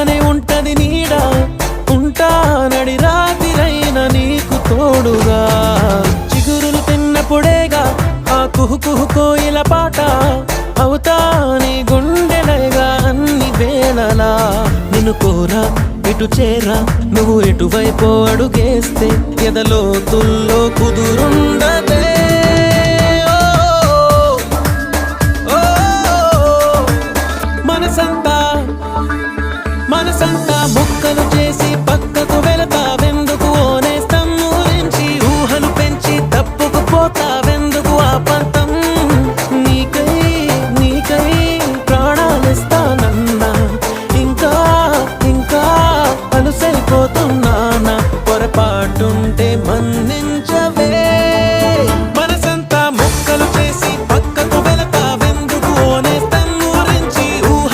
పక్కనే ఉంటది నీడ, ఉంటా నడి రాతిరైన నీకు తోడుగా. చిగురులు తిన్నప్పుడేగా ఆ కుహు కుహు కోయిల పాట, అవుతా నీ గుండెలగా అన్ని వేళలా. నిన్ను కోరా ఇటు చేరా, నువ్వు ఎటువైపు అడుగేస్తే ఎదలోతుల్లో కుదురుండదే. మనసంతా ముక్కలు